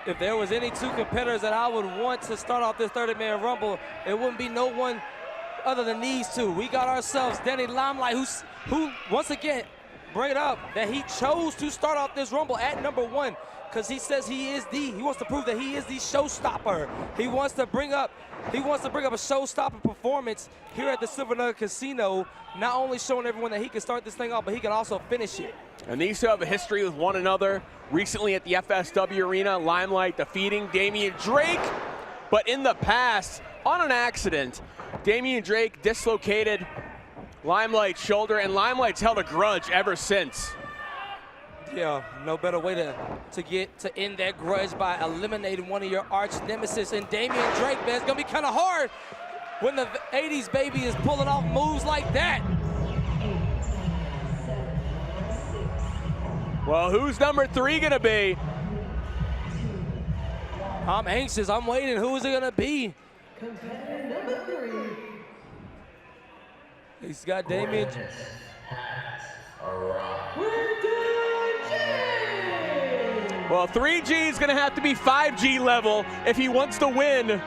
if there was any two competitors that I would want to start off this 30-man Rumble, it wouldn't be no one other than these two. We got ourselves Danny Limelight, who once again, bring it up, that he chose to start off this Rumble at number 1 because he says he wants to prove that he is the showstopper. He wants to bring up a show-stopping performance here at the Silver Nugget Casino, not only showing everyone that he can start this thing off, but he can also finish it. And these two have a history with one another. Recently at the FSW Arena, Limelight defeating Damian Drake. But in the past, on an accident, Damian Drake dislocated Limelight's shoulder, and Limelight's held a grudge ever since. Yeah, no better way to end that grudge by eliminating one of your arch nemesis. And Damian Drake, man, it's gonna be kind of hard when the 80s baby is pulling off moves like that. Well, who's number 3 gonna be? I'm anxious, I'm waiting. Who is it gonna be? Competitor number 3. He's got Damian. Well, 3G is gonna have to be 5G level if he wants to win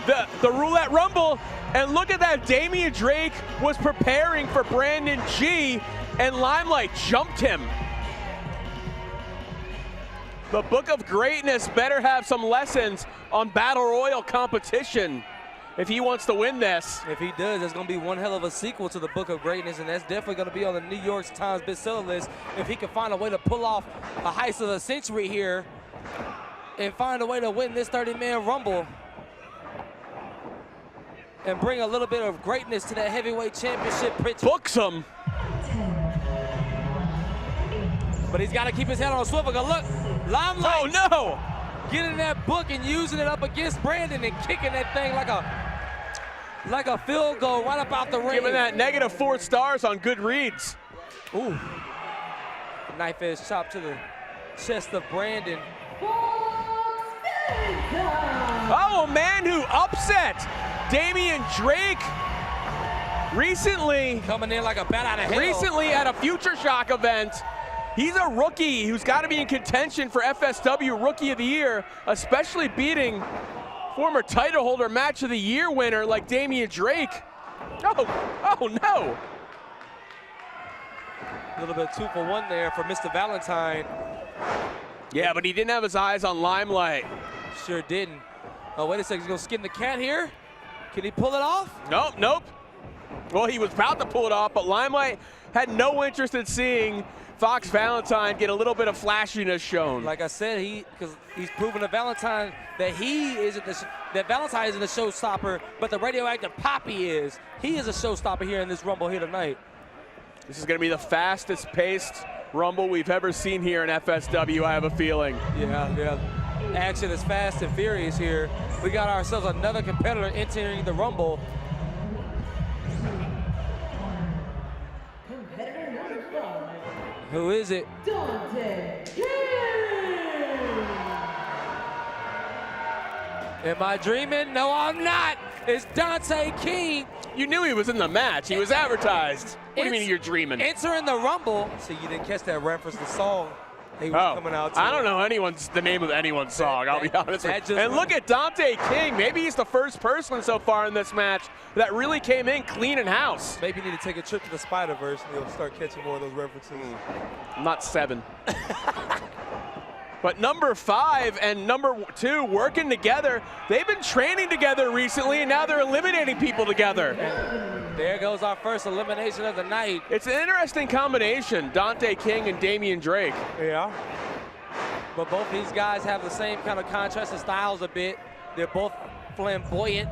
the Roulette Rumble. And look at that, Damian Drake was preparing for Brandon G, and Limelight jumped him. The Book of Greatness better have some lessons on Battle Royal competition if he wants to win this. If he does, there's going to be one hell of a sequel to the Book of Greatness, and that's definitely going to be on the New York Times bestseller list if he can find a way to pull off a heist of the century here and find a way to win this 30-man Rumble and bring a little bit of greatness to that heavyweight championship picture. Books him. But he's got to keep his head on a swivel. Look, Limelight. Oh, no! Getting that book and using it up against Brandon and kicking that thing like a field goal right up out the ring. Giving that -4 stars on good reads. Ooh. Knife edge chop to the chest of Brandon. Oh, a man who upset Damian Drake recently. Coming in like a bat out of hell. Recently at a Future Shock event. He's a rookie who's got to be in contention for FSW Rookie of the Year, especially beating former title holder, Match of the Year winner like Damian Drake. Oh no. A little bit 2 for 1 there for Mr. Valentine. Yeah, but he didn't have his eyes on Limelight. Sure didn't. Oh, wait a second, he's gonna skin the cat here? Can he pull it off? Nope. Well, he was about to pull it off, but Limelight had no interest in seeing Fox Valentine get a little bit of flashiness shown. Like I said, because he's proven to Valentine that that Valentine isn't a showstopper, but the radioactive Poppy is. He is a showstopper here in this Rumble here tonight. This is going to be the fastest paced Rumble we've ever seen here in FSW, I have a feeling. Yeah. Action is fast and furious here. We got ourselves another competitor entering the Rumble. Competitor number 5. Who is it? Dante King. Am I dreaming? No, I'm not. It's Dante King. You knew he was in the match. He was advertised. What do you mean you're dreaming? Entering the Rumble. So you didn't catch that reference to the song he was coming out to. I don't know the name of anyone's song, I'll be honest with you. And look at Dante King. Maybe he's the first person so far in this match that really came in clean and house. Maybe you need to take a trip to the Spider-Verse and you'll start catching more of those references. Not 7. But number 5 and number 2 working together. They've been training together recently, and now they're eliminating people together. And there goes our first elimination of the night. It's an interesting combination, Dante King and Damian Drake. Yeah. But both these guys have the same kind of contrasting styles a bit. They're both flamboyant.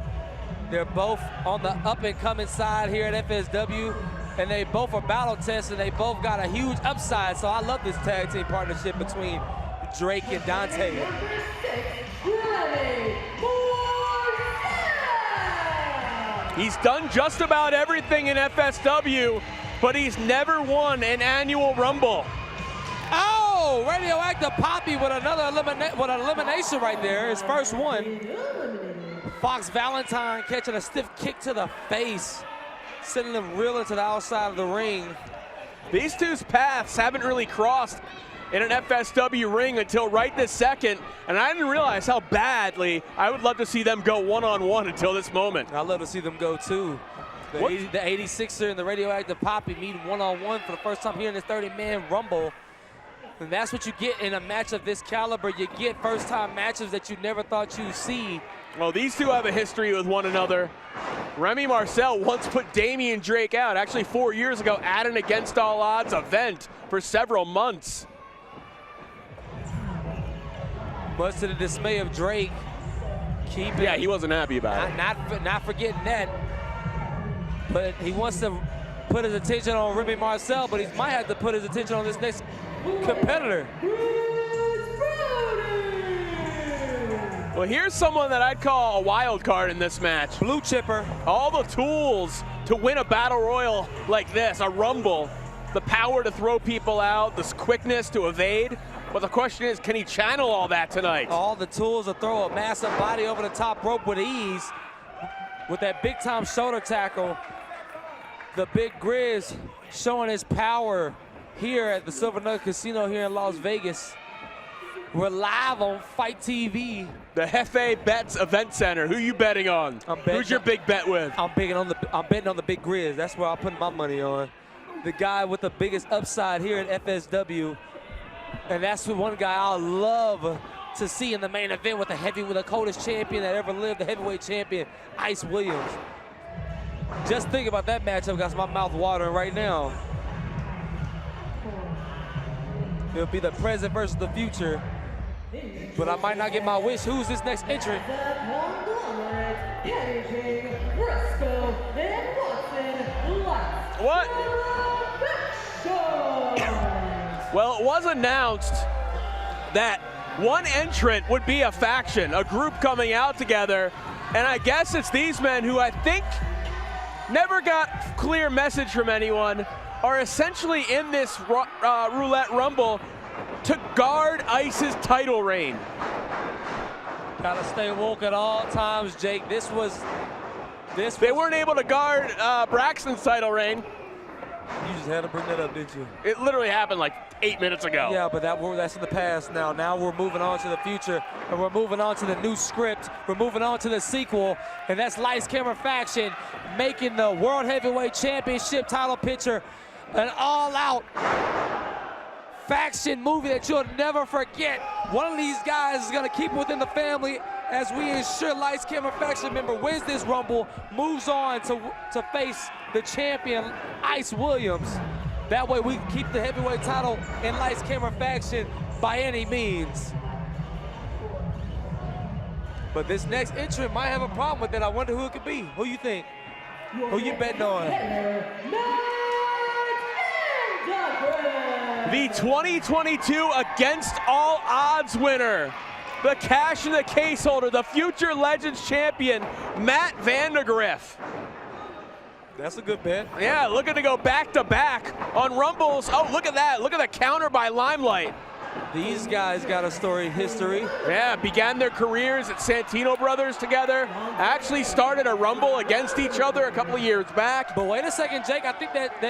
They're both on the up-and-coming side here at FSW. And they both are battle tested. They both got a huge upside. So I love this tag team partnership between Drake and Dante. He's done just about everything in FSW, but he's never won an annual Rumble. Oh, radioactive Poppy with another elimination right there. His first one. Fox Valentine catching a stiff kick to the face, sending him reeling to the outside of the ring. These two's paths haven't really crossed in an FSW ring until right this second, and I didn't realize how badly I would love to see them go one-on-one until this moment. I'd love to see them go too. The 86er and the Radioactive Poppy meet one-on-one for the first time here in this 30-man Rumble. And that's what you get in a match of this caliber. You get first-time matches that you never thought you'd see. Well, these two have a history with one another. Remy Marcel once put Damian Drake out, actually 4 years ago, at an Against All Odds event for several months. Much to the dismay of Drake. Yeah, he wasn't happy about it. Not forgetting that. But he wants to put his attention on Remy Marcel, but he might have to put his attention on this next competitor. Well, here's someone that I'd call a wild card in this match. Blue chipper. All the tools to win a battle royal like this, a Rumble. The power to throw people out, this quickness to evade. But the question is, can he channel all that tonight? All the tools to throw a massive body over the top rope with ease. With that big time shoulder tackle. The Big Grizz showing his power here at the Silver Nugget Casino here in Las Vegas. We're live on Fight TV. The Hefe Bets Event Center. Who you betting on? Who's your big bet with? I'm betting on the Big Grizz. That's where I'll put my money on. The guy with the biggest upside here at FSW. And that's the one guy I love to see in the main event with the coldest champion that ever lived, the heavyweight champion, Ice Williams. Just think about that matchup, got my mouth watering right now. It'll be the present versus the future. But I might not get my wish. Who's this next entrant? What? Well, it was announced that one entrant would be a faction, a group coming out together. And I guess it's these men who I think never got clear message from anyone, are essentially in this Roulette Rumble to guard Ice's title reign. Gotta stay woke at all times, Jake. They weren't able to guard Braxton's title reign. You just had to bring that up, didn't you? It literally happened like 8 minutes ago. Yeah, but that's in the past now. Now we're moving on to the future, and we're moving on to the new script. We're moving on to the sequel, and that's Lights Camera Faction making the World Heavyweight Championship title picture an all-out faction movie that you'll never forget. One of these guys is gonna keep it within the family as we ensure Lights Camera Faction member wins this Rumble, moves on to face the champion, Ice Williams. That way we keep the heavyweight title in Lights Camera Faction by any means. But this next entrant might have a problem with it. I wonder who it could be. Who you think? Who you betting on? The 2022 Against All Odds winner, the cash in the case holder, the future Legends champion, Matt Vandegrift. That's a good bet. Yeah, looking to go back-to-back on Rumbles. Oh, look at that. Look at the counter by Limelight. These guys got a storied history. Yeah, began their careers at Santino Brothers together. Actually started a Rumble against each other a couple of years back. But wait a second, Jake. I think that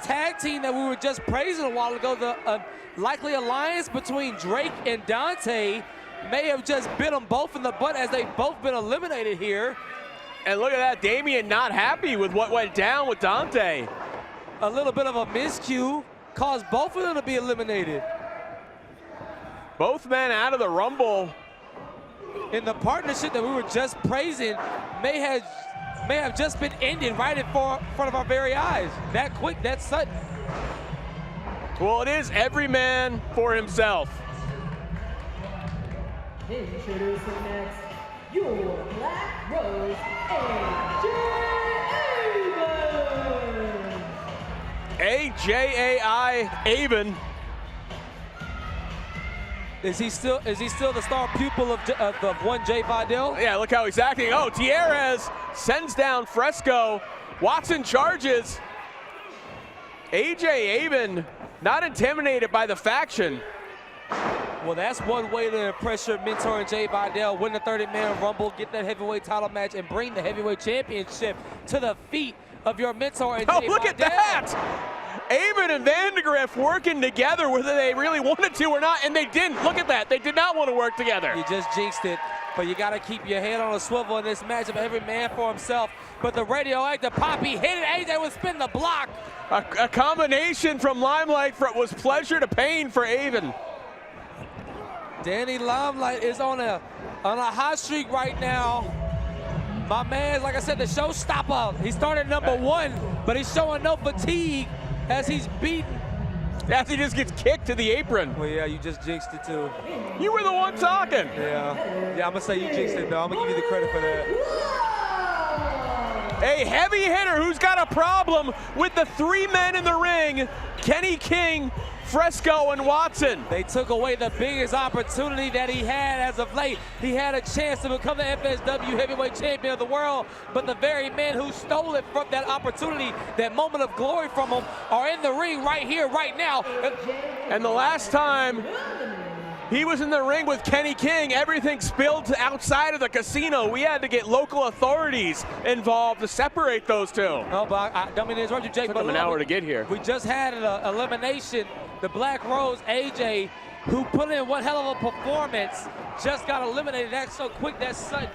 tag team that we were just praising a while ago, the likely alliance between Drake and Dante, may have just bit them both in the butt as they've both been eliminated here. And look at that, Damian not happy with what went down with Dante. A little bit of a miscue caused both of them to be eliminated. Both men out of the Rumble. In the partnership that we were just praising may have just been ended right in front of our very eyes. That quick, that sudden. Well, it is every man for himself. Introducing next, your Black Rose, AJAI Avon. Is he still the star pupil of one Jay Vidal? Yeah, look how he's acting. Oh, Tierrez sends down Fresco. Watson charges. AJ Avon not intimidated by the faction. Well, that's one way to impress your mentor in Jay Vidal, win the 30-man Rumble, get that heavyweight title match, and bring the heavyweight championship to the feet of your mentor in Jay Vidal. Oh, look at that! Avon and Vandegrift working together whether they really wanted to or not, and they didn't. Look at that. They did not want to work together. You just jinxed it, but you got to keep your head on a swivel in this matchup. Every man for himself. But the radioactive Poppy hit it. AJ was spinning the block. A combination from Limelight was pleasure to pain for Avon. Danny Limelight is on a hot streak right now. My man, like I said, the showstopper. He started number 1, but he's showing no fatigue as he's beaten. As he just gets kicked to the apron. Well, yeah, you just jinxed it too. You were the one talking. Yeah, I'm gonna say you jinxed it though. I'm gonna give you the credit for that. A heavy hitter who's got a problem with the 3 men in the ring, Kenny King, Fresco, and Watson. They took away the biggest opportunity that he had as of late. He had a chance to become the FSW heavyweight champion of the world, but the very men who stole it from that opportunity, that moment of glory from him, are in the ring right here, right now. And the last time he was in the ring with Kenny King, everything spilled outside of the casino. We had to get local authorities involved to separate those two. No, but I don't mean to interrupt you, Jake. Took him an hour to get here. We just had an elimination. The Black Rose, AJ, who put in one hell of a performance, just got eliminated. That's so quick, that's sudden.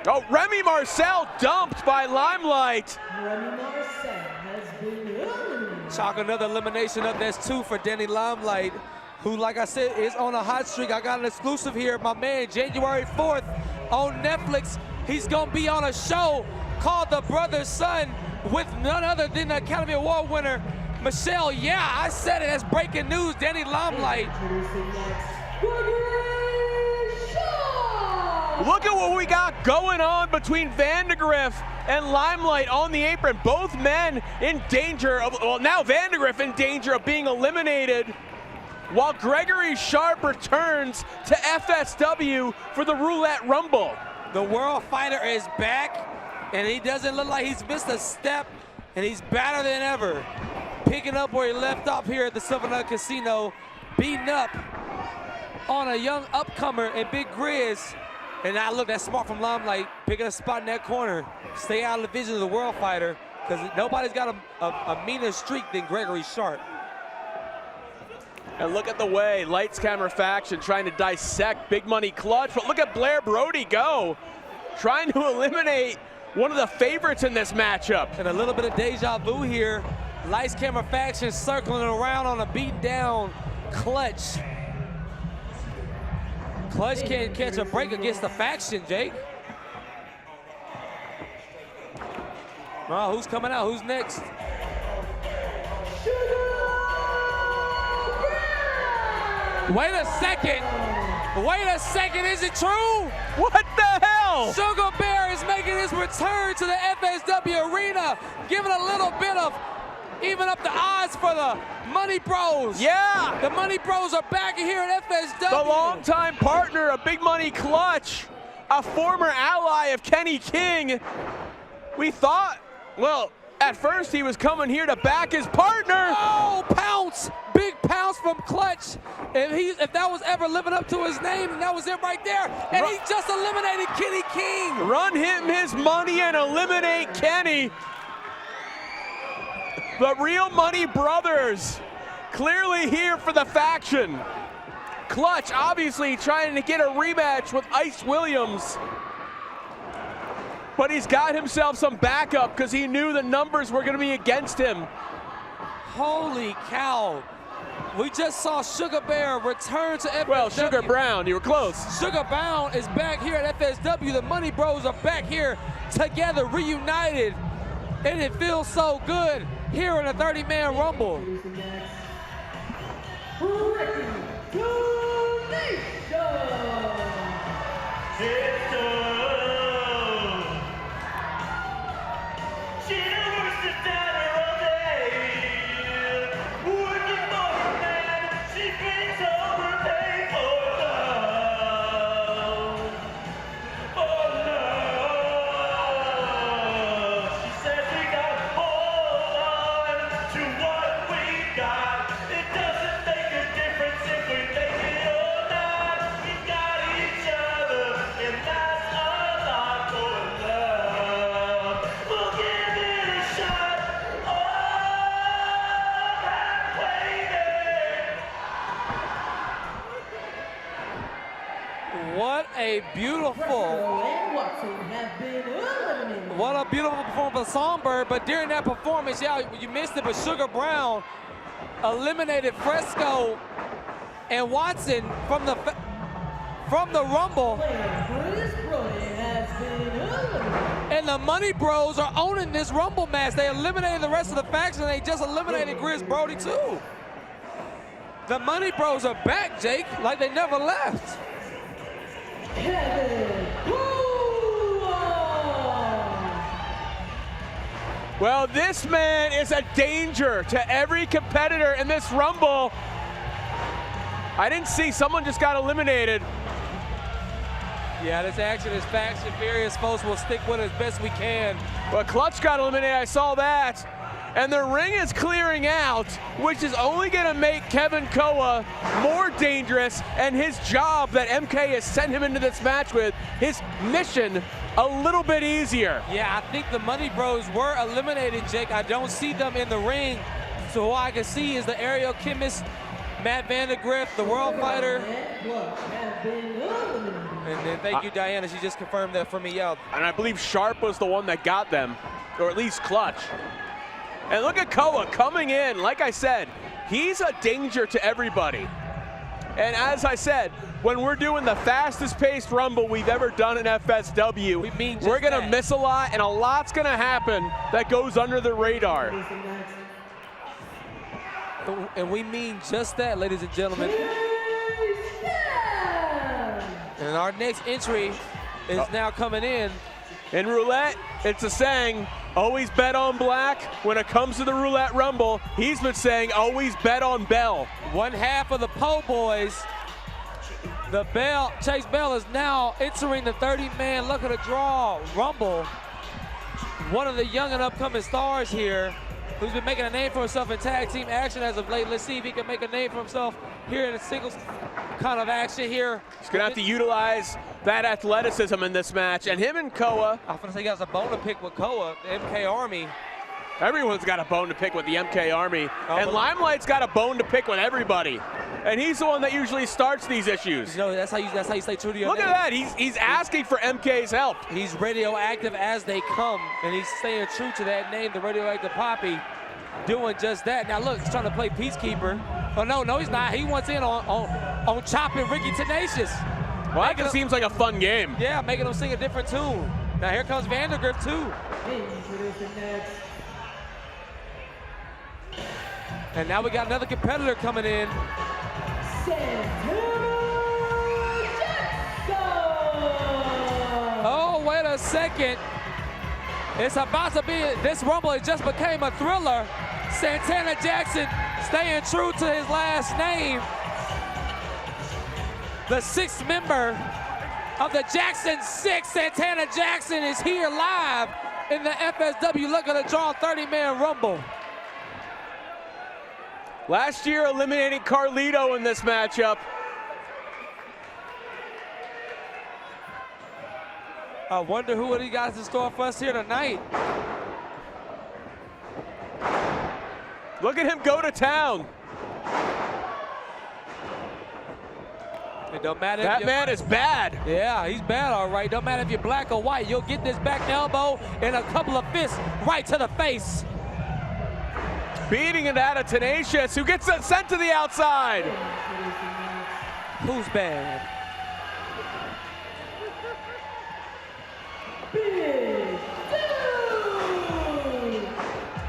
Oh, Remy Marcel dumped by Limelight. Remy Marcel has been eliminated. Chalk another elimination up. That's 2 for Danny Limelight, who, like I said, is on a hot streak. I got an exclusive here. My man, January 4th on Netflix. He's going to be on a show called The Brother's Son with none other than the Academy Award winner, Michelle. Yeah, I said it. That's breaking news. Danny Limelight. Introducing next, Gregory Shaw. Look at what we got going on between Vandegrift and Limelight on the apron. Both men in danger of, well, now Vandegrift in danger of being eliminated, while Gregory Sharp returns to FSW for the Roulette Rumble. The World Fighter is back, and he doesn't look like he's missed a step, and he's better than ever. Picking up where he left off here at the Silver Nut Casino, beating up on a young upcomer in Big Grizz. And now look, that's smart from Limelight, picking a spot in that corner. Stay out of the vision of the World Fighter, because nobody's got a meaner streak than Gregory Sharp. And look at the way Lights Camera Faction trying to dissect Big Money Clutch, but look at Blair Brody go, trying to eliminate one of the favorites in this matchup. And a little bit of deja vu here. Lights Camera Faction circling around on a beat down Clutch. Clutch can't catch a break against the Faction, Jake. Oh, who's coming out? Who's next? Wait a second. Wait a second. Is it true? What the hell? Sugar Bear is making his return to the FSW arena, giving a little bit of even up the odds for the Money Bros. Yeah. The Money Bros are back here at FSW. The longtime partner of Big Money Clutch, a former ally of Kenny King. We thought, well, at first he was coming here to back his partner. Oh, pounce. Big pounce from Clutch. If that was ever living up to his name, that was it right there. And he just eliminated Kenny King. Run him his money and eliminate Kenny. The Real Money Brothers clearly here for the Faction. Clutch obviously trying to get a rematch with Ice Williams, but he's got himself some backup because he knew the numbers were going to be against him. Holy cow. We just saw Sugar Bear return to FSW. Well, Sugar Brown, you were close. Sugar Brown is back here at FSW. The Money Bros are back here together, reunited, and it feels so good here in a 30-man Rumble. Introducing next, Ricky Donation. It doesn't make a difference What a beautiful, And Watson have been eliminated. what a beautiful performance by Songbird. But during that performance, yeah, you missed it, but Sugar Brown eliminated Fresco and Watson from the Rumble. Chris Brody has been eliminated. And the Money Bros are owning this Rumble match. They eliminated the rest of the faction. They just eliminated Grizz Brody too. The Money Bros are back, Jake, like they never left. Kevin Kua. Well, this man is a danger to every competitor in this Rumble. I didn't see, someone just got eliminated. Yeah, this action is faction furious. Folks will stick with it as best we can. But Clutch got eliminated, I saw that. And the ring is clearing out, which is only gonna make Kevin Koa more dangerous, and his job that MK has sent him into this match with, his mission, a little bit easier. Yeah, I think the Money Bros were eliminated, Jake. I don't see them in the ring. So all I can see is the aerial chemist, Matt Vandegrift, the World Fighter. And Clutch have been eliminated. And then thank you, Diana. She just confirmed that for me. Yeah. And I believe Sharp was the one that got them, or at least Clutch. And look at Koa coming in. Like I said, he's a danger to everybody. And as I said, when we're doing the fastest paced Rumble we've ever done in FSW, we're gonna miss a lot, and a lot's gonna happen that goes under the radar. And we mean just that, ladies and gentlemen. And our next entry is now coming in. In Roulette, it's a saying, always bet on black. When it comes to the Roulette Rumble, he's been saying always bet on Bell. One half of the Po Boys. Chase Bell is now entering the 30-man luck of the draw Rumble. One of the young and upcoming stars here, who's been making a name for himself in tag team action as of late. Let's see if he can make a name for himself here in a singles kind of action here. He's gonna have to utilize that athleticism in this match, and him and Koa. I'm gonna say he has a bone to pick with Koa, the MK Army. Everyone's got a bone to pick with the MK Army, and Limelight's got a bone to pick with everybody. And he's the one that usually starts these issues. You know, that's how you stay true to your Look name. at that, he's asking for MK's help. He's radioactive as they come, and he's staying true to that name, the Radioactive Poppy, doing just that. Now look, he's trying to play peacekeeper. Oh no, he's not. He wants in on chopping Ricky Tenacious. Well, that seems like a fun game. Yeah, making him sing a different tune. Now here comes Vandegrift too. And now we got another competitor coming in. Oh, wait a second. It's about to be, this Rumble, it just became a thriller. Santana Jackson staying true to his last name. The sixth member of the Jackson Six, Santana Jackson, is here live in the FSW Luck of the Draw 30-man Rumble. Last year eliminating Carlito in this matchup. I wonder who he got in store for us here tonight. Look at him go to town. It don't matter if that man is bad. Yeah, he's bad, all right. Don't matter if you're black or white. You'll get this back elbow and a couple of fists right to the face. Beating it out of Tenacious, who gets sent to the outside. Who's bad?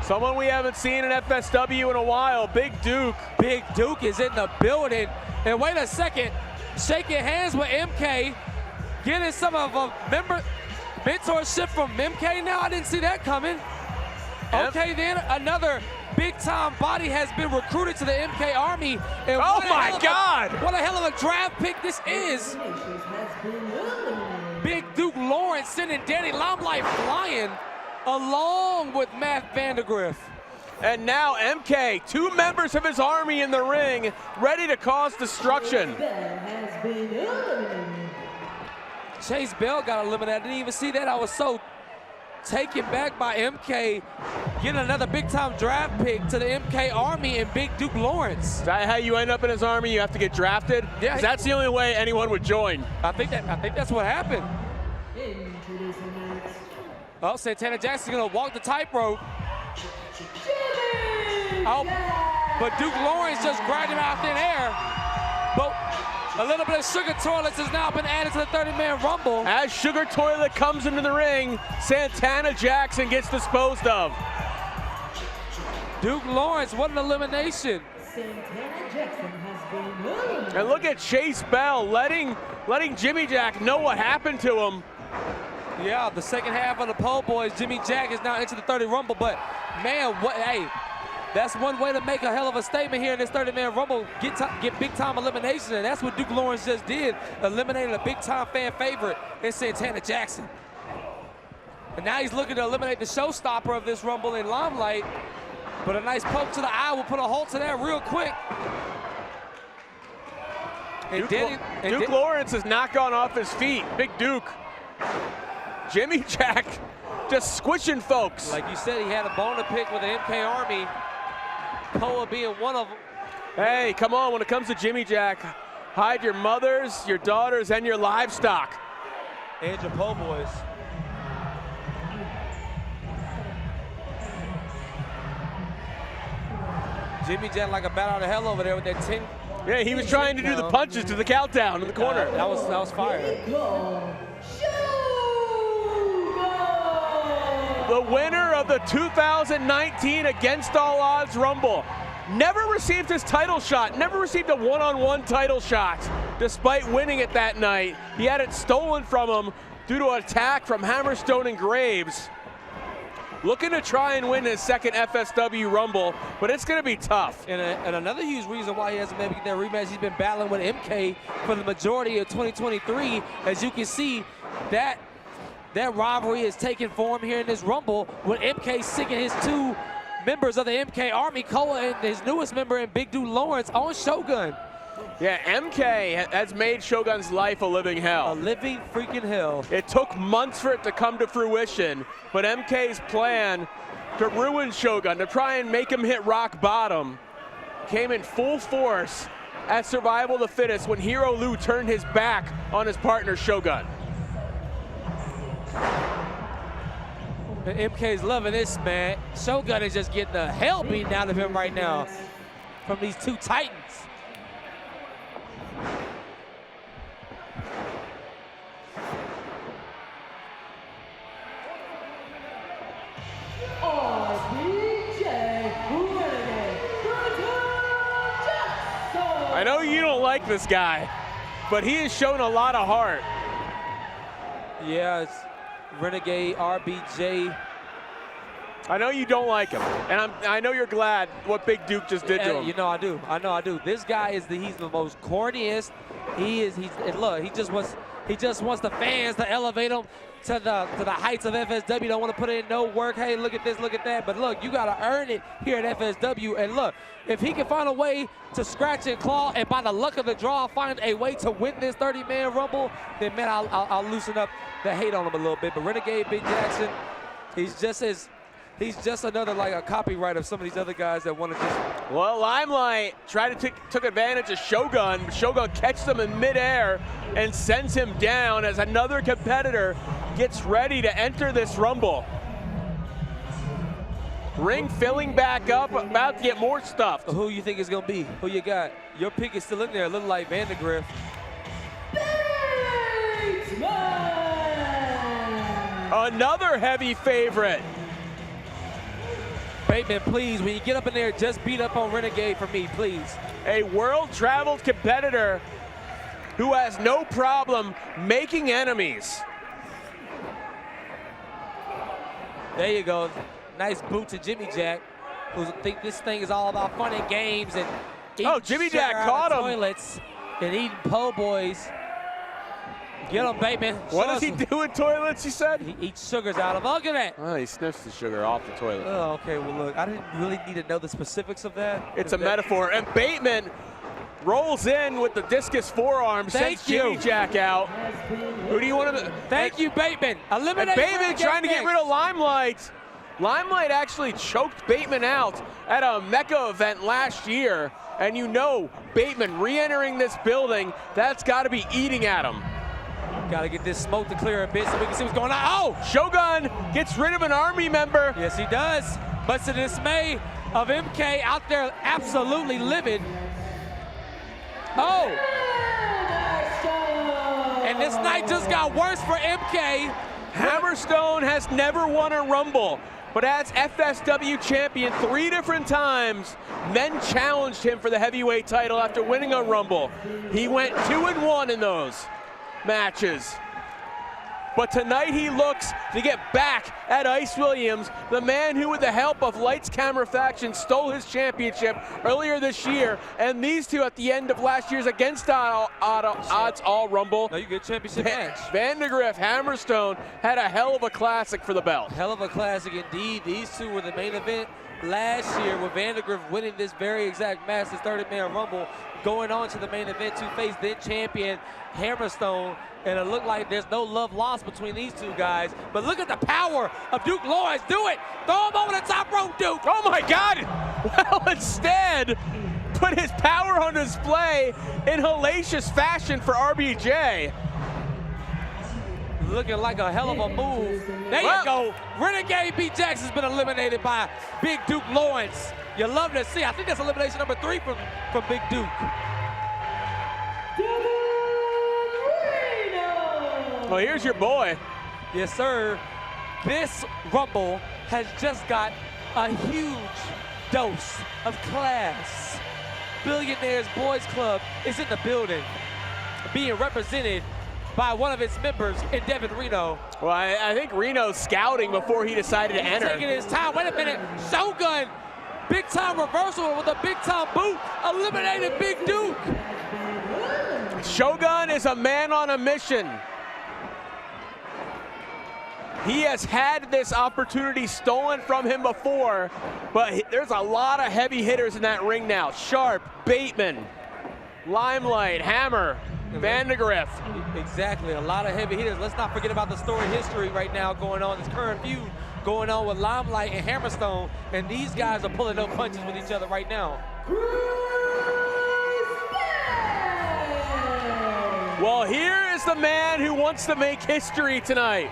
Someone we haven't seen in FSW in a while, Big Duke. Big Duke is in the building. And wait a second, shaking hands with MK, getting some of a mentorship from MK now. I didn't see that coming. Okay, then another big-time body has been recruited to the MK Army. And oh my God! What a hell of a draft pick this is. Big Duke Lawrence sending Danny Limelight flying along with Matt Vandegrift. And now MK, two members of his army in the ring, ready to cause destruction. Chase Bell got eliminated. I didn't even see that. I was so taken back by MK getting another big-time draft pick to the MK Army and Big Duke Lawrence. Is that how you end up in his army? You have to get drafted? Yeah. 'Cause that's the only way anyone would join. I think that's what happened. Introducing next, Oh, Santana Jackson's gonna walk the tightrope. Jimmy Oh, Jack. but Duke Lawrence just grabbed him out thin air. But a little bit of Sugar Toilets has now been added to the 30-man Rumble. As Sugar Toilet comes into the ring, Santana Jackson gets disposed of. Duke Lawrence, what an elimination. Santana Jackson has been eliminated. And look at Chase Bell letting Jimmy Jack know what happened to him. Yeah, the second half of the pole boys, Jimmy Jack is now into the 30 Rumble, but man, hey, that's one way to make a hell of a statement here in this 30-man Rumble, get big-time elimination, and that's what Duke Lawrence just did, eliminating a big-time fan favorite in Santana Jackson. And now he's looking to eliminate the showstopper of this Rumble in Limelight, but a nice poke to the eye will put a halt to that real quick. And Duke Lawrence has not gone off his feet. Big Duke. Jimmy Jack just squishing folks. Like you said, he had a bone to pick with the MK Army. Poa being one of them. Hey, come on, when it comes to Jimmy Jack, hide your mothers, your daughters, and your livestock. And your po' boys. Jimmy Jack like a bat out of hell over there with that 10. Yeah, he was trying to do the punches to the countdown in the corner. That was fire. The winner of the 2019 Against All Odds Rumble. Never received his title shot, never received a one-on-one title shot. Despite winning it that night, he had it stolen from him due to an attack from Hammerstone and Graves. Looking to try and win his second FSW Rumble, but it's going to be tough. And another huge reason why he hasn't been able to get that rematch, he's been battling with MK for the majority of 2023. As you can see, that rivalry is taking form here in this Rumble with MK sinking his two members of the MK Army, Koa and his newest member in Big Duke Lawrence on Shogun. Yeah, MK has made Shogun's life a living hell. A living freaking hell. It took months for it to come to fruition, but MK's plan to ruin Shogun, to try and make him hit rock bottom, came in full force at Survival of the Fittest when Hero Lou turned his back on his partner Shogun. And MK's loving this, man. Shogun is just getting the hell beaten out of him right now from these two titans. I know you don't like this guy, but he has shown a lot of heart. Yeah, it's Renegade RBJ. I know you don't like him, and I know you're glad what Big Duke just did to him. You know I do. I know I do. This guy is he's the most corniest. And look, he just wants the fans to elevate him to the heights of FSW. Don't want to put in no work. Hey, look at this, look at that. But look, you got to earn it here at FSW. And look, if he can find a way to scratch and claw, and by the luck of the draw, find a way to win this 30-man Rumble, then man, I'll loosen up the hate on him a little bit. But Renegade Big Jackson, he's just another like a copyright of some of these other guys that want to just. Well, Limelight tried to took advantage of Shogun. Shogun catches him in midair and sends him down as another competitor gets ready to enter this Rumble. Ring filling back up, about to get more stuffed. Who you think is gonna be? Who you got? Your pick is still in there, a little like Vandergriff. Another heavy favorite. Bateman, please, when you get up in there, just beat up on Renegade for me, please. A world-traveled competitor who has no problem making enemies. There you go. Nice boot to Jimmy Jack, who think this thing is all about fun and games and eating Jimmy sugar Jack out caught of him. toilets and eating po' boys. Get him, Bateman. What does he do with toilets, he said? He eats sugars out of them. Look at that. Oh, he sniffs the sugar off the toilet. Oh, okay, well, look, I didn't really need to know the specifics of that. It's a metaphor. And Bateman rolls in with the discus forearm, sends Jimmy Jack out. Who do you want to? Thank you, Bateman. Eliminate Bateman trying to get rid of Limelight. Limelight actually choked Bateman out at a Mecca event last year, and you know Bateman re-entering this building, that's got to be eating at him. Got to get this smoke to clear a bit so we can see what's going on. Oh, Shogun gets rid of an Army member. Yes, he does. But to the dismay of MK out there absolutely livid. Oh! And this night just got worse for MK. Hammerstone has never won a Rumble, but as FSW champion 3 different times, men challenged him for the heavyweight title after winning a Rumble. He went 2-1 in those matches. But tonight he looks to get back at Ice Williams, the man who with the help of Lights Camera Faction stole his championship earlier this year, and these two at the end of last year's Against Odds All Rumble. No, you get championship match. Vandegrift, Hammerstone had a hell of a classic for the belt. Hell of a classic indeed. These two were the main event last year with Vandegrift winning this very exact match, this 30-man Rumble, going on to the main event to face then champion Hammerstone. And it looked like there's no love lost between these two guys. But look at the power of Duke Lawrence. Do it. Throw him over the top rope, Duke. Oh, my God. Well, instead, put his power on display in hellacious fashion for RBJ. Looking like a hell of a move. There you go. Renegade B. Jackson's been eliminated by Big Duke Lawrence. You love to see. I think that's elimination number 3 from Big Duke. Well, here's your boy. Yes, sir. This Rumble has just got a huge dose of class. Billionaires Boys Club is in the building, being represented by one of its members in Devin Reno. Well, I think Reno's scouting before he decided to enter. Taking his time. Wait a minute. Shogun, big time reversal with a big time boot, eliminated Big Duke. Shogun is a man on a mission. He has had this opportunity stolen from him before, but there's a lot of heavy hitters in that ring now. Sharp, Bateman, Limelight, Hammer, Vandegrift. Exactly, a lot of heavy hitters. Let's not forget about the story history right now going on, this current feud going on with Limelight and Hammerstone, and these guys are pulling no punches with each other right now. Well, here is the man who wants to make history tonight.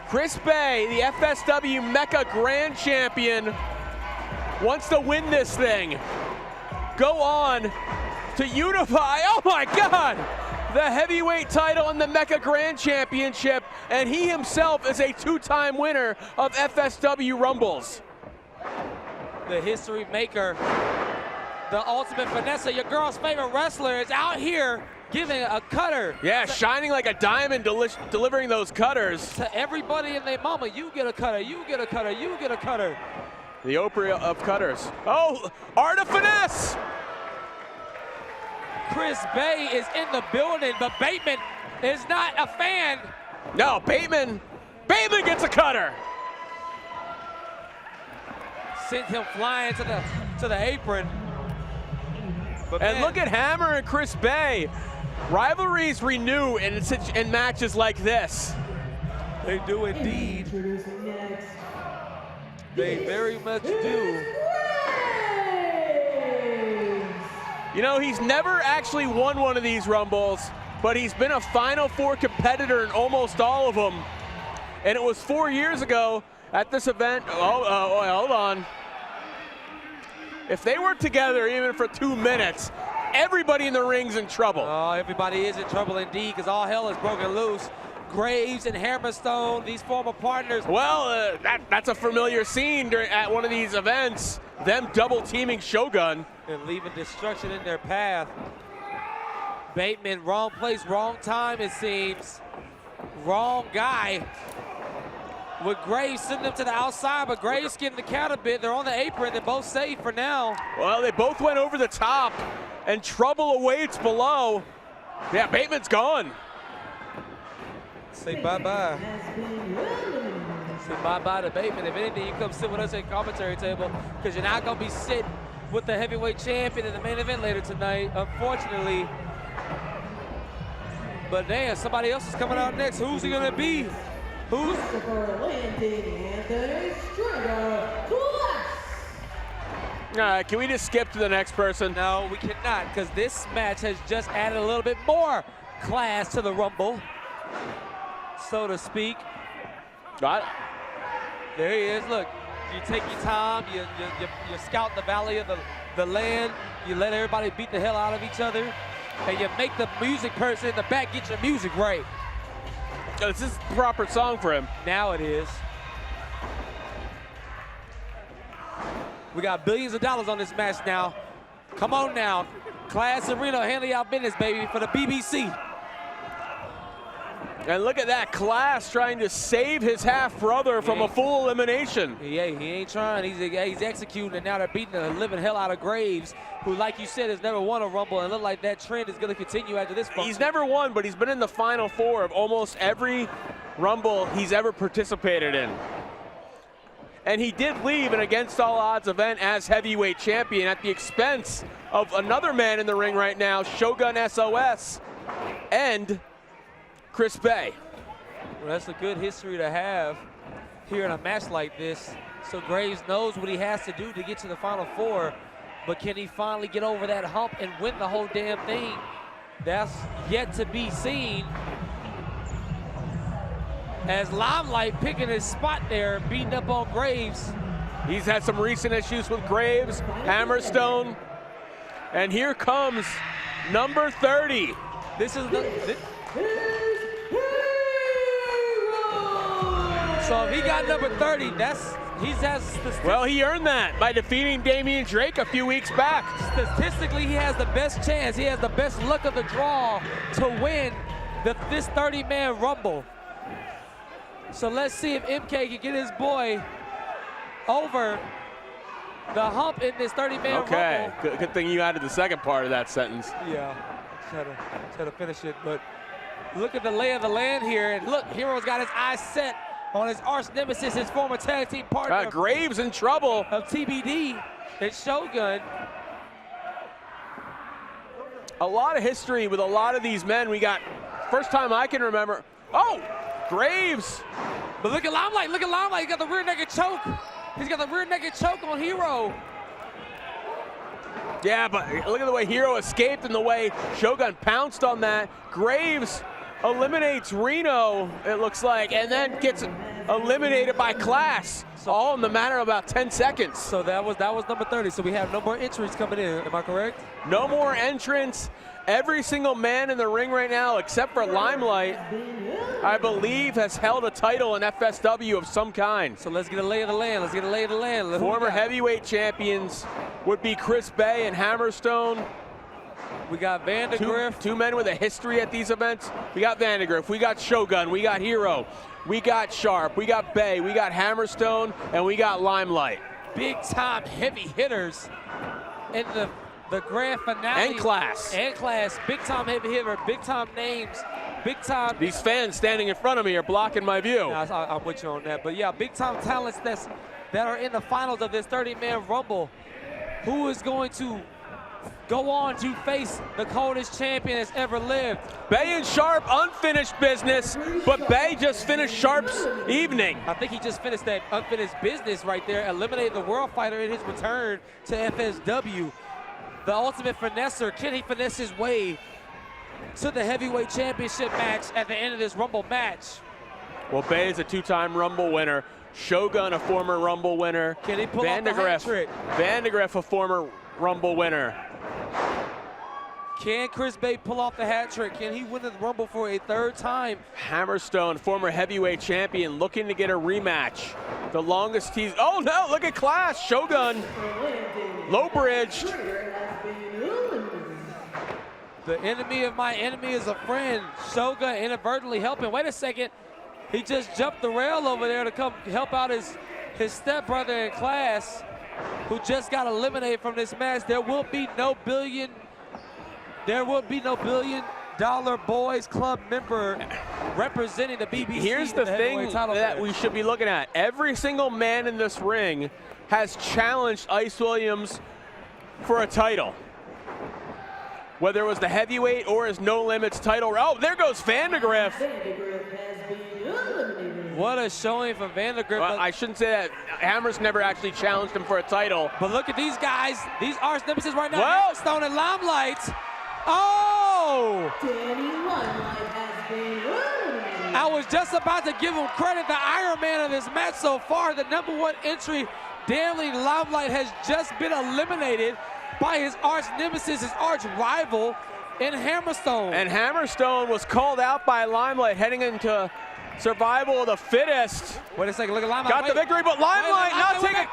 Chris Bay, the FSW Mecca Grand Champion, wants to win this thing. Go on to unify, oh my God, the heavyweight title and the Mecca Grand Championship, and he himself is a 2-time winner of FSW Rumbles. The history maker, the ultimate finesse, your girl's favorite wrestler is out here giving a cutter. Yeah, shining like a diamond, delivering those cutters. To everybody and their mama, you get a cutter, you get a cutter, you get a cutter. The Oprah of cutters. Oh, Art of Finesse! Chris Bay is in the building, but Bateman is not a fan. No, Bateman gets a cutter. Sent him flying to the apron. But and man, look at Hammer and Chris Bay. Rivalries renew in matches like this. They do indeed. They very much do. You know, he's never actually won one of these Rumbles, but he's been a Final Four competitor in almost all of them. And it was 4 years ago at this event. Hold on. If they work together even for 2 minutes, everybody in the ring's in trouble. Oh, everybody is in trouble indeed, because all hell is broken loose. Graves and Hammerstone, these former partners. Well, that's a familiar scene at one of these events. Them double teaming Shogun. And leaving destruction in their path. Bateman, wrong place, wrong time it seems. Wrong guy. With Graves sending them to the outside, but Graves getting the count a bit. They're on the apron, they're both safe for now. Well, they both went over the top, and trouble awaits below. Yeah, Bateman's gone. Say bye-bye. Say bye-bye to Bateman. If anything, you come sit with us at the commentary table, because you're not going to be sitting with the heavyweight champion in the main event later tonight, unfortunately. But damn, somebody else is coming out next. Who's he going to be? Who's Christopher Landon Anthony Stringer Class. Can we just skip to the next person? No, we cannot, because this match has just added a little bit more class to the Rumble, so to speak. Got it. There he is. Look, you take your time, you scout the valley of the land, you let everybody beat the hell out of each other, and you make the music person in the back get your music right. This is the proper song for him. Now it is. We got billions of dollars on this match now. Come on now. Class Arena, handle y'all business, baby, for the BBC. And look at that, Class trying to save his half-brother from a full elimination. Yeah, he ain't trying, he's executing, and now they're beating the living hell out of Graves, who, like you said, has never won a Rumble, and look like that trend is gonna continue after this function. He's never won, but he's been in the Final Four of almost every Rumble he's ever participated in. And he did leave an against all odds event as heavyweight champion at the expense of another man in the ring right now, Shogun SOS, and Chris Bay. Well, that's a good history to have here in a match like this. So Graves knows what he has to do to get to the Final Four, but can he finally get over that hump and win the whole damn thing? That's yet to be seen. As Limelight picking his spot there, beating up on Graves. He's had some recent issues with Graves, Hammerstone, and here comes number 30. This is the... So if he got number 30, well, he earned that by defeating Damian Drake a few weeks back. Statistically, he has the best chance. He has the best luck of the draw to win this 30-man Rumble. So let's see if MK can get his boy over the hump in this 30-man Okay, Rumble. good thing you added the second part of that sentence. Yeah, try to finish it, but look at the lay of the land here, and look, Hero's got his eyes set on his arch nemesis, his former tag team partner. Graves in trouble. Of TBD, it's Shogun. A lot of history with a lot of these men. We got, first time I can remember, oh, Graves. But look at Limelight, He's got the rear naked choke. He's got the rear naked choke on Hero. Yeah, but look at the way Hero escaped and the way Shogun pounced on that. Graves eliminates Reno, it looks like, and then gets eliminated by Class, all in the matter of about 10 seconds. So that was number 30. So we have no more entries coming in, am I correct? No more entrants. Every single man in the ring right now, except for Limelight, I believe has held a title in FSW of some kind. So let's get a lay of the land. Former heavyweight champions would be Chris Bay and Hammerstone. We got Vandegrift. Two men with a history at these events. We got Vandegrift, we got Shogun, we got Hero, we got Sharp, we got Bay, we got Hammerstone, and we got Limelight. Big time heavy hitters in the grand finale. And Class. Big time heavy hitter, big time names, big time. These fans standing in front of me are blocking my view. I'm with you on that. But yeah, big time talents that are in the finals of this 30-man Rumble. Who is going to go on to face the coldest champion that's ever lived? Bay and Sharp, unfinished business, but Bay just finished Sharp's evening. I think he just finished that unfinished business right there, eliminating the world fighter in his return to FSW. The ultimate finesser, can he finesse his way to the heavyweight championship match at the end of this Rumble match? Well, Bay is a two-time Rumble winner. Shogun, a former Rumble winner. Can he pull off the hat trick? Vandegrift, a former Rumble winner. Can Chris Bay pull off the hat trick? Can he win the Rumble for a third time? Hammerstone, former heavyweight champion, looking to get a rematch. The longest he's, oh no, look at Class, Shogun, low-bridged. The enemy of my enemy is a friend. Shogun inadvertently helping. Wait a second, he just jumped the rail over there to come help out his stepbrother in Class, who just got eliminated from this match. There will be no billion dollar boys club member representing the BBC. Here's the thing that we should be looking at. Every single man in this ring has challenged Ice Williams for a title. Whether it was the heavyweight or his no limits title. Oh, there goes Vandegrift. Vandegrift has been eliminated. What a showing from Vandergrift. Well, I shouldn't say that. Hammer's never actually challenged him for a title. But look at these guys, these arch nemesis right now. Well, Stone and Limelight. Oh! Danny Limelight has been eliminated. I was just about to give him credit, the Iron Man of this match so far. The #1 entry, Danny Limelight, has just been eliminated by his arch nemesis, his arch rival in Hammerstone. And Hammerstone was called out by Limelight heading into survival of the fittest. Wait a second, look at Limelight. Got the victory, but Limelight not taking.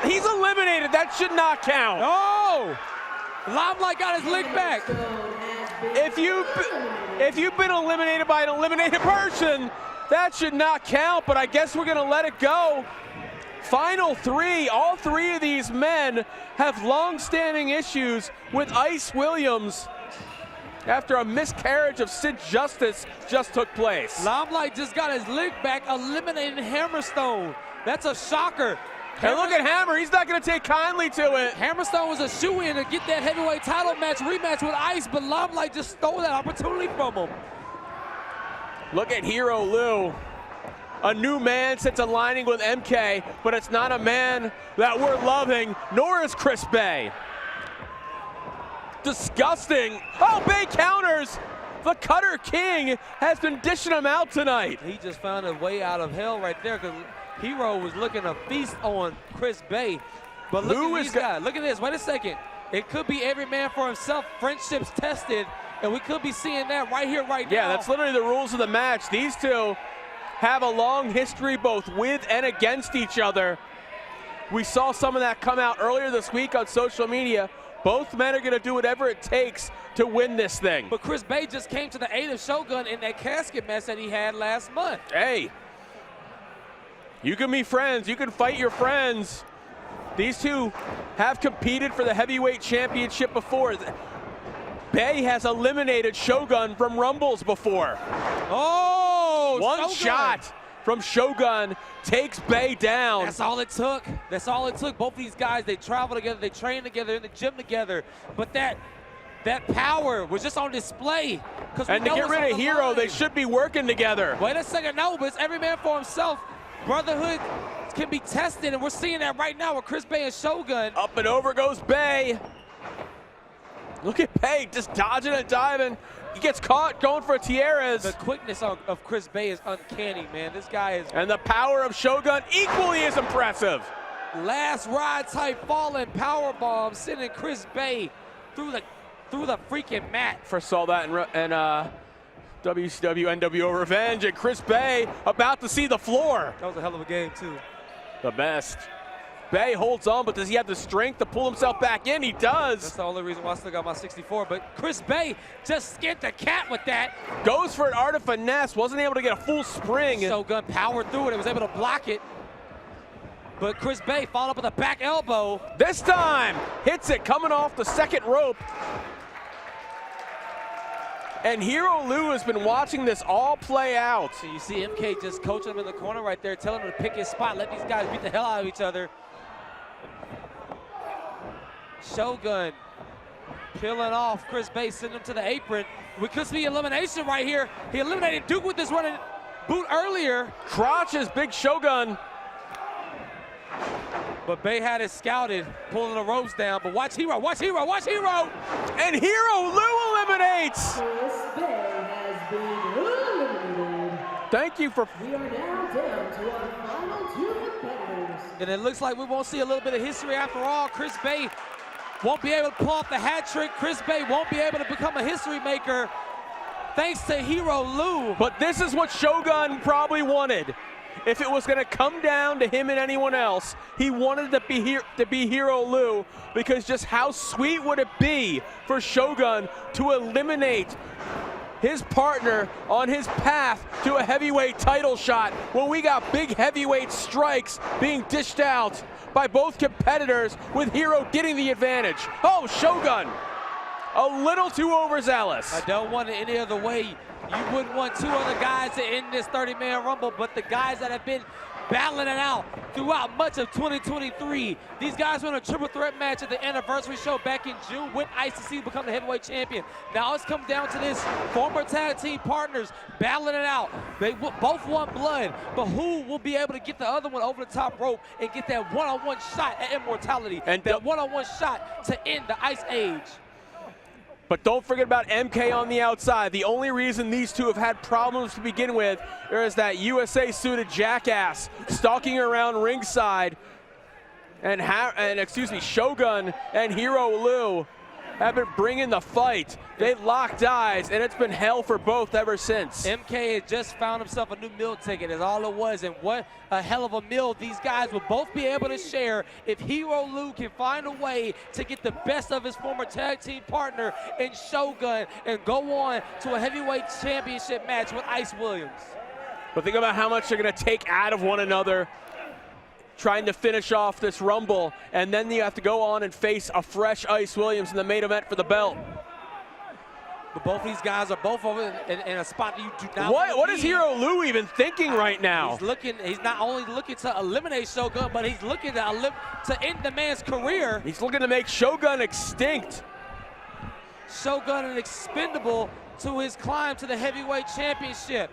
He's eliminated. That should not count. Oh! Limelight got his lick back. If you've been eliminated by an eliminated person, that should not count, but I guess we're gonna let it go. Final three, all three of these men have long-standing issues with Ice Williams after a miscarriage of Sid Justice just took place. Limelight just got his lick back, eliminating Hammerstone. That's a shocker. And look at Hammer, he's not gonna take kindly to it. Hammerstone was a shoo-in to get that heavyweight title match rematch with Ice, but Limelight just stole that opportunity from him. Look at Hero Lou. A new man since aligning with MK, but it's not a man that we're loving, nor is Chris Bay. Disgusting. Oh, Bay counters. The Cutter King has been dishing him out tonight. He just found a way out of hell right there, because Hero was looking to feast on Chris Bay. But look at these guys. Look at this. Wait a second. It could be every man for himself. Friendships tested, and we could be seeing that right here, right now. Yeah, that's literally the rules of the match. These two have a long history both with and against each other. We saw some of that come out earlier this week on social media. Both men are going to do whatever it takes to win this thing. But Chris Bay just came to the aid of Shogun in that casket match that he had last month. Hey, you can be friends. You can fight your friends. These two have competed for the heavyweight championship before. Bay has eliminated Shogun from Rumbles before. Oh, One Shogun. shot from Shogun takes Bay down. That's all it took. That's all it took. Both these guys, they travel together, they train together, in the gym together. But that power was just on display. And to get rid of Hero, they should be working together. Wait a second, no, but it's every man for himself. Brotherhood can be tested, and we're seeing that right now with Chris Bay and Shogun. Up and over goes Bay. Look at Bay just dodging and diving. He gets caught going for a Tierras. The quickness of Chris Bay is uncanny, man. This guy is. And the power of Shogun equally as impressive. Last ride type falling power bomb, sending Chris Bay through the freaking mat. First saw that in WCW NWO Revenge, and Chris Bay about to see the floor. That was a hell of a game too. The best. Bay holds on, but does he have the strength to pull himself back in? He does. That's the only reason why I still got my 64, but Chris Bay just skinned the cat with that. Goes for an art of finesse, wasn't able to get a full spring. Shogun powered through it and was able to block it. But Chris Bay followed up with a back elbow. This time, hits it coming off the second rope. And Hero Lou has been watching this all play out. So you see MK just coaching him in the corner right there, telling him to pick his spot, let these guys beat the hell out of each other. Shogun peeling off Chris Bay, sending him to the apron. We could see elimination right here. He eliminated Duke with this running boot earlier. Crotches Big Shogun. But Bay had it scouted, pulling the ropes down. But watch Hero, watch Hero, watch Hero! And Hero Lou eliminates! Chris Bay has been eliminated. Thank you for... We are now down to our final two competitors. And it looks like we won't see a little bit of history after all. Chris Bay won't be able to pull off the hat trick. Chris Bay won't be able to become a history maker thanks to Hero Lou. But this is what Shogun probably wanted. If it was going to come down to him and anyone else, he wanted to be Hero Lou, because just how sweet would it be for Shogun to eliminate his partner on his path to a heavyweight title shot when we got big heavyweight strikes being dished out by both competitors, with Hero getting the advantage. Oh, Shogun, a little too overzealous. I don't want it any other way. You wouldn't want two other guys to end this 30-man Rumble, but the guys that have been battling it out throughout much of 2023. These guys were in a triple threat match at the anniversary show back in June with Ice to see become the heavyweight champion. Now it's come down to this former tag team partners battling it out. They both want blood, but who will be able to get the other one over the top rope and get that one-on-one shot at immortality, and that one-on-one shot to end the Ice Age? But don't forget about MK on the outside. The only reason these two have had problems to begin with is that USA-suited jackass stalking around ringside, and Shogun and Hero Lou have been bringing the fight. They locked eyes, and it's been hell for both ever since. MK had just found himself a new meal ticket, is all it was, and what a hell of a meal these guys will both be able to share if Hero Lou can find a way to get the best of his former tag team partner in Shogun and go on to a heavyweight championship match with Ice Williams. But think about how much they're gonna take out of one another trying to finish off this Rumble, and then you have to go on and face a fresh Ice Williams in the main event for the belt. But both of these guys are both over in a spot that you do not What is Hero Lou even thinking right now? He's not only looking to eliminate Shogun, but he's looking to end the man's career. He's looking to make Shogun extinct. Shogun and expendable to his climb to the heavyweight championship.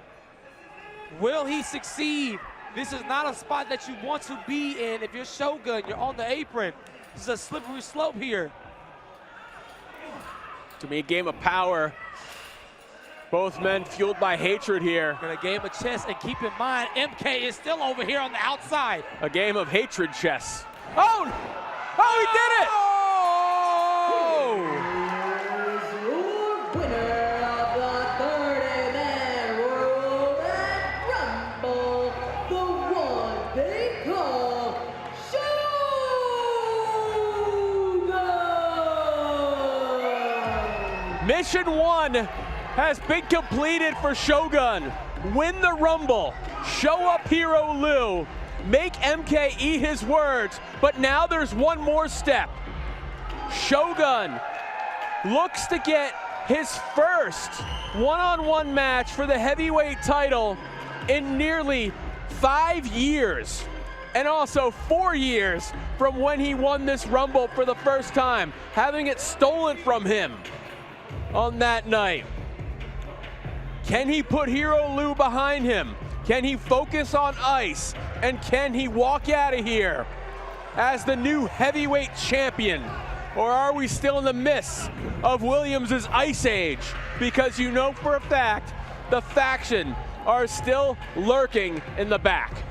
Will he succeed? This is not a spot that you want to be in. If you're Shogun, you're on the apron. This is a slippery slope here. To be a game of power. Both men fueled by hatred here. In a game of chess, and keep in mind, MK is still over here on the outside. A game of hatred chess. Oh! Oh, he did it! Oh! Your winner of the 30-man Roulette Rumble, the one they call Shogun! Mission 1 has been completed for Shogun. Win the Rumble, show up Hero Lou, make MK eat his words, but now there's one more step. Shogun looks to get his first one-on-one match for the heavyweight title in nearly 5 years, and also 4 years from when he won this Rumble for the first time, having it stolen from him on that night. Can he put Hero Lou behind him? Can he focus on Ice? And can he walk out of here as the new heavyweight champion? Or are we still in the midst of Williams' Ice Age? Because you know for a fact, the faction are still lurking in the back.